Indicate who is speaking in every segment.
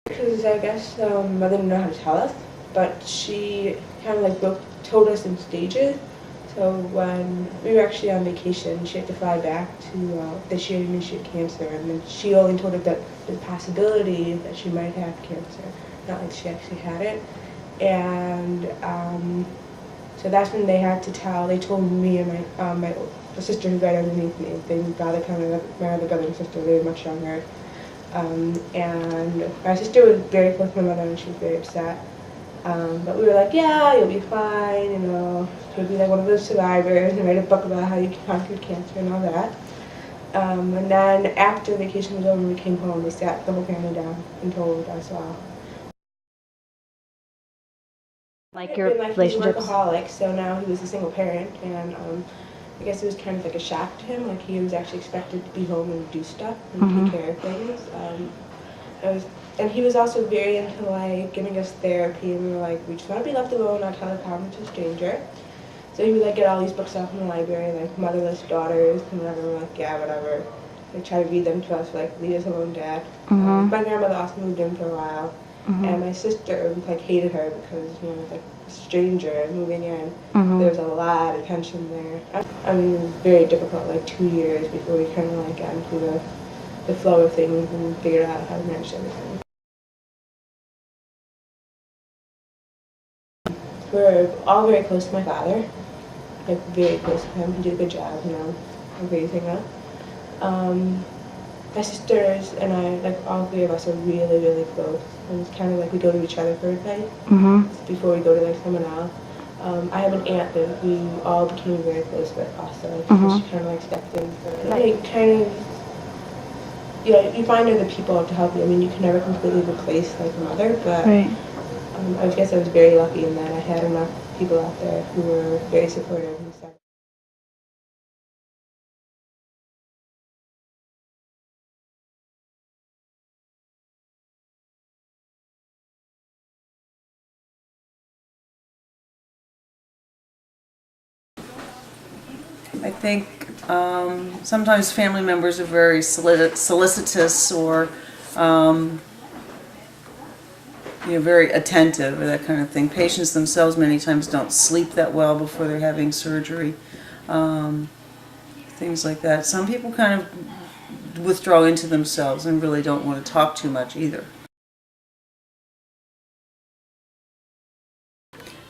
Speaker 1: Because I guess Mother didn't know how to tell us, but she kind of like told us in stages. So when we were actually on vacation, she had to fly back to that she had initiated cancer, and then she only told us that the possibility that she might have cancer, not like she actually had it. And so that's when they had to tell. They told me and my sister who's right underneath me. They brother kind of my other brother and sister. They were much younger. And my sister was very close to my mother, and she was very upset. But we were like, yeah, you'll be fine, you know, you'll be like one of those survivors, and write a book about how you conquered cancer and all that. And then after vacation was over and we came home, we sat the whole family down and told us all.
Speaker 2: Like your
Speaker 1: Like
Speaker 2: relationships?
Speaker 1: He was a workaholic, so now he was a single parent, and I guess it was kind of like a shock to him. Like he was actually expected to be home and do stuff and take care of things. And he was also very into like giving us therapy, and we were like, we just want to be left alone, not tell a problem to a stranger. So he would like get all these books out from the library, like Motherless Daughters, and whatever. We're like, yeah, whatever. They try to read them to us, like, leave us alone, Dad. My grandmother also moved in for a while, and my sister like hated her because you know like a stranger moving in. There was a lot of tension there. I mean, it was very difficult, like 2 years before we kind of like got into the flow of things and figured out how to manage everything. We're all very close to my father, like very close to him. He did a good job, you know, of raising us. My sisters and I, like all three of us, are really, really close. And it's kind of like we go to each other for advice before we go to like someone else. I have an aunt that we all became very close with also. She kind of like stepped in for like kind of, you know, you find other people to help you. I mean, you can never completely replace like a mother, but I guess I was very lucky in that I had enough people out there who were very supportive and stuff.
Speaker 3: I think sometimes family members are very solicitous or you know, very attentive or that kind of thing. Patients themselves many times don't sleep that well before they're having surgery, things like that. Some people kind of withdraw into themselves and really don't want to talk too much either.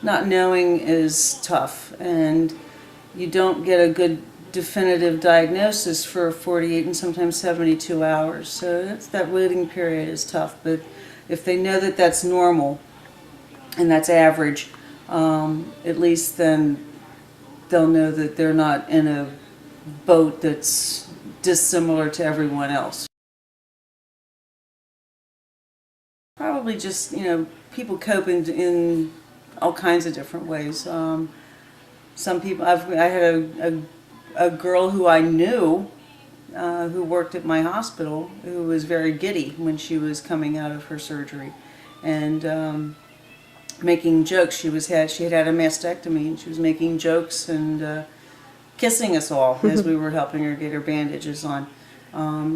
Speaker 3: Not knowing is tough, and you don't get a good definitive diagnosis for 48 and sometimes 72 hours. So that waiting period is tough. But if they know that that's normal and that's average, at least then they'll know that they're not in a boat that's dissimilar to everyone else. Probably just, you know, people cope in all kinds of different ways. Some people, I had a girl who I knew who worked at my hospital who was very giddy when she was coming out of her surgery and making jokes. She had had a mastectomy, and she was making jokes and kissing us all as we were helping her get her bandages on.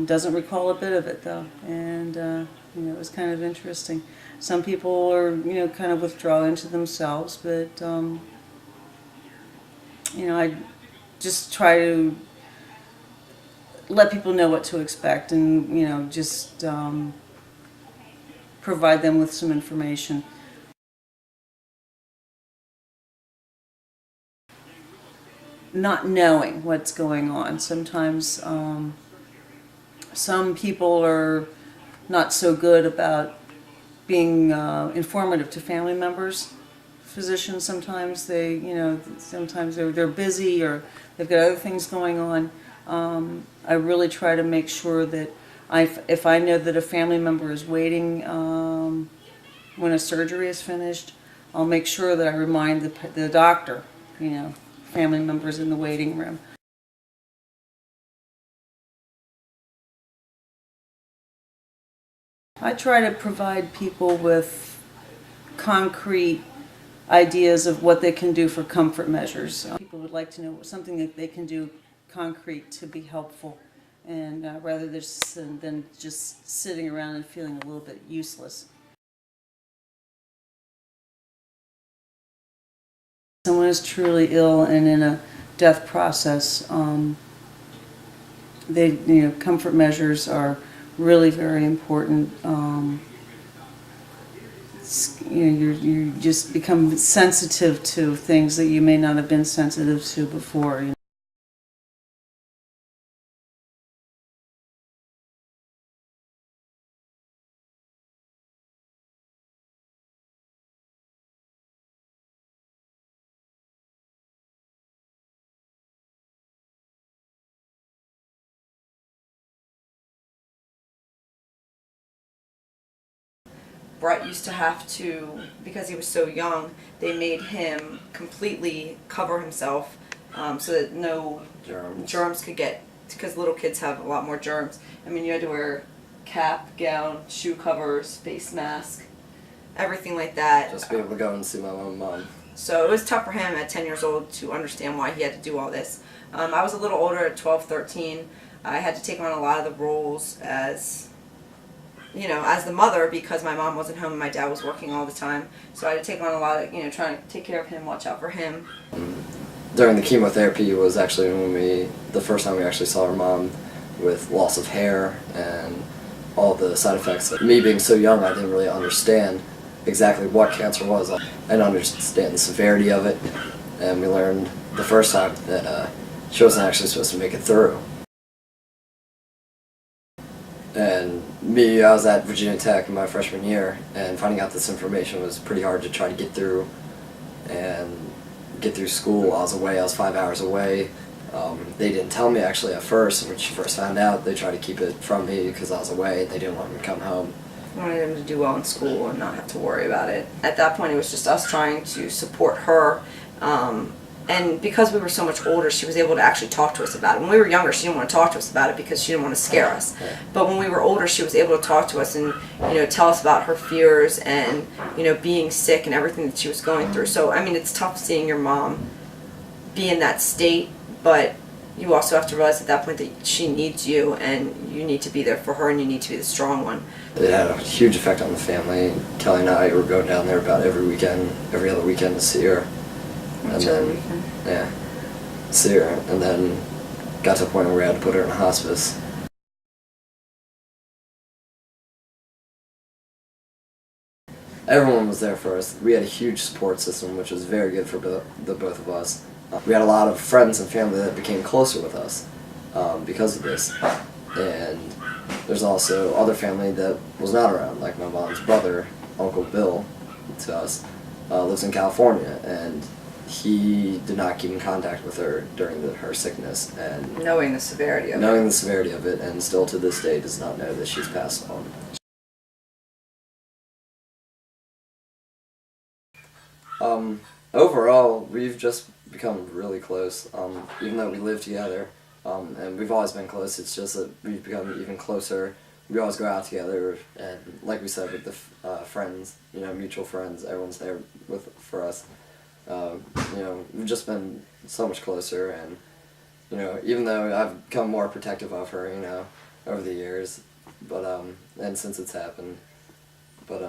Speaker 3: Doesn't recall a bit of it though, and you know, it was kind of interesting. Some people are, you know, kind of withdraw into themselves, but you know, I just try to let people know what to expect, and you know, just provide them with some information. Not knowing what's going on. Sometimes some people are not so good about being informative to family members. Physicians sometimes sometimes they're busy or they've got other things going on. I really try to make sure that if I know that a family member is waiting when a surgery is finished, I'll make sure that I remind the doctor, you know, family members in the waiting room. I try to provide people with concrete ideas of what they can do for comfort measures. People would like to know something that they can do concrete to be helpful, and rather than just sitting around and feeling a little bit useless. Someone is truly ill and in a death process, comfort measures are really very important. You just become sensitive to things that you may not have been sensitive to before.
Speaker 4: Brett used to have to, because he was so young, they made him completely cover himself so that no germs could get, because little kids have a lot more germs. I mean, you had to wear cap, gown, shoe covers, face mask, everything like that.
Speaker 5: Just be able to go and see my mom.
Speaker 4: So it was tough for him at 10 years old to understand why he had to do all this. I was a little older at 12, 13. I had to take on a lot of the roles as the mother, because my mom wasn't home and my dad was working all the time. So I had to take on a lot of, trying to take care of him, watch out for him.
Speaker 5: During the chemotherapy was actually when the first time we actually saw our mom with loss of hair and all the side effects. Me being so young, I didn't really understand exactly what cancer was. I didn't understand the severity of it, and we learned the first time that she wasn't actually supposed to make it through. And I was at Virginia Tech in my freshman year, and finding out this information was pretty hard to try to get through school. I was 5 hours away. They didn't tell me actually at first. When she first found out, they tried to keep it from me because I was away and they didn't want me to come home.
Speaker 4: I wanted him to do well in school and not have to worry about it. At that point, it was just us trying to support her. And because we were so much older, she was able to actually talk to us about it. When we were younger, she didn't want to talk to us about it because she didn't want to scare us. But when we were older, she was able to talk to us and, tell us about her fears and, being sick and everything that she was going through. So, I mean, it's tough seeing your mom be in that state, but you also have to realize at that point that she needs you and you need to be there for her and you need to be the strong one.
Speaker 5: It had a huge effect on the family. Kelly and I were going down there about every other weekend to see her. See her, and then got to a point where we had to put her in a hospice. Everyone was there for us. We had a huge support system, which was very good for the both of us. We had a lot of friends and family that became closer with us because of this. And there's also other family that was not around, like my mom's brother, Uncle Bill, to us, lives in California, and he did not keep in contact with her during her sickness, and
Speaker 4: Knowing the severity of
Speaker 5: it, and still to this day does not know that she's passed on. Overall, we've just become really close, even though we live together, and we've always been close. It's just that we've become even closer. We always go out together, and like we said, with the friends, mutual friends, everyone's there for us. We've just been so much closer, and even though I've become more protective of her, over the years, but and since it's happened, but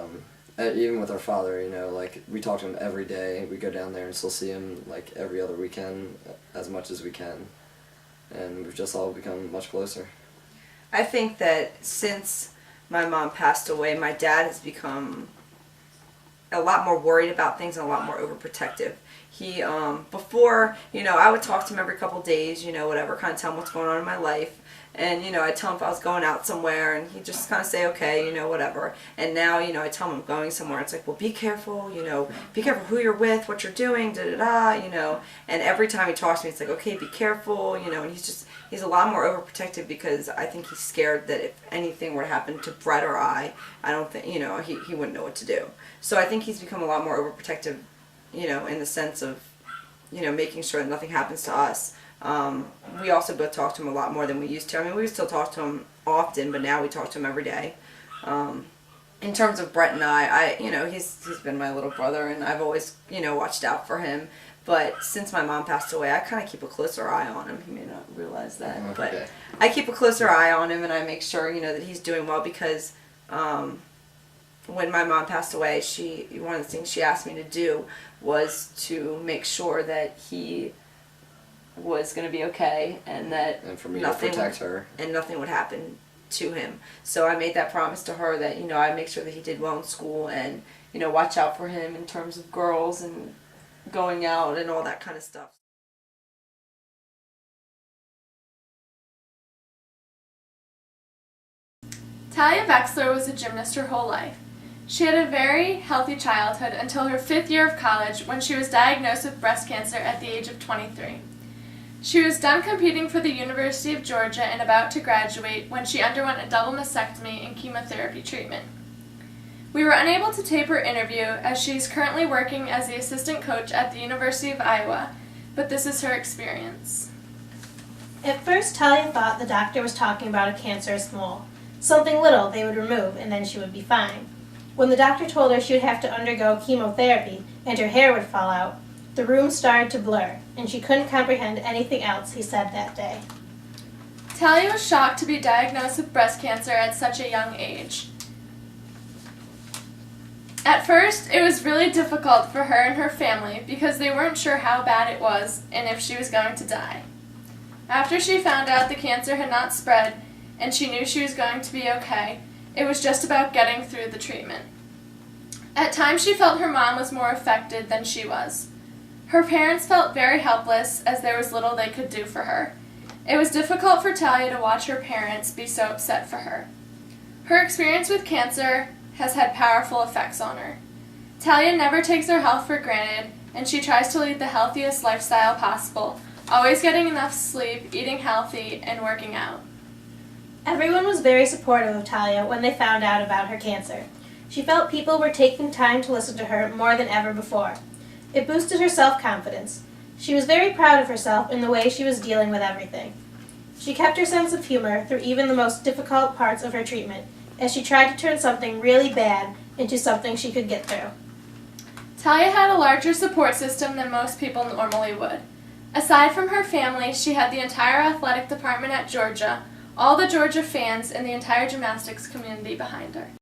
Speaker 5: even with our father, like we talk to him every day. We go down there and still see him like every other weekend as much as we can, and we've just all become much closer.
Speaker 4: I think that since my mom passed away, my dad has become a lot more worried about things and a lot more overprotective. He, before, I would talk to him every couple days, whatever, kind of tell him what's going on in my life. And, I'd tell him if I was going out somewhere, and he'd just kind of say, okay, whatever. And now, I tell him I'm going somewhere. It's like, well, be careful, be careful who you're with, what you're doing, da-da-da, And every time he talks to me, it's like, okay, be careful, and he's a lot more overprotective because I think he's scared that if anything were to happen to Brett or I don't think, he wouldn't know what to do. So I think he's become a lot more overprotective, in the sense of, making sure that nothing happens to us. We also both talk to him a lot more than we used to. I mean, we still talk to him often, but now we talk to him every day. In terms of Brett and I he's been my little brother, and I've always, watched out for him. But since my mom passed away, I kind of keep a closer eye on him. He may not realize that,
Speaker 5: Okay.
Speaker 4: but I keep a closer eye on him, and I make sure, that he's doing well because when my mom passed away, one of the things she asked me to do was to make sure that he was going to be okay and that
Speaker 5: And for me to protect her.
Speaker 4: And nothing would happen to him. So I made that promise to her that, I'd make sure that he did well in school and, watch out for him in terms of girls and going out and all that kind of stuff.
Speaker 6: Talia Vexler was a gymnast her whole life. She had a very healthy childhood until her 5th year of college when she was diagnosed with breast cancer at the age of 23. She was done competing for the University of Georgia and about to graduate when she underwent a double mastectomy and chemotherapy treatment. We were unable to tape her interview as she is currently working as the assistant coach at the University of Iowa, but this is her experience.
Speaker 7: At first, Talia thought the doctor was talking about a cancerous mole. Something little they would remove and then she would be fine. When the doctor told her she would have to undergo chemotherapy and her hair would fall out, the room started to blur, and she couldn't comprehend anything else he said that day.
Speaker 6: Talia was shocked to be diagnosed with breast cancer at such a young age. At first, it was really difficult for her and her family because they weren't sure how bad it was and if she was going to die. After she found out the cancer had not spread and she knew she was going to be okay, it was just about getting through the treatment. At times she felt her mom was more affected than she was. Her parents felt very helpless as there was little they could do for her. It was difficult for Talia to watch her parents be so upset for her. Her experience with cancer has had powerful effects on her. Talia never takes her health for granted, and she tries to lead the healthiest lifestyle possible, always getting enough sleep, eating healthy, and working out.
Speaker 7: Everyone was very supportive of Talia when they found out about her cancer. She felt people were taking time to listen to her more than ever before. It boosted her self-confidence. She was very proud of herself in the way she was dealing with everything. She kept her sense of humor through even the most difficult parts of her treatment, as she tried to turn something really bad into something she could get through.
Speaker 6: Talia had a larger support system than most people normally would. Aside from her family, she had the entire athletic department at Georgia, all the Georgia fans, and the entire gymnastics community behind her.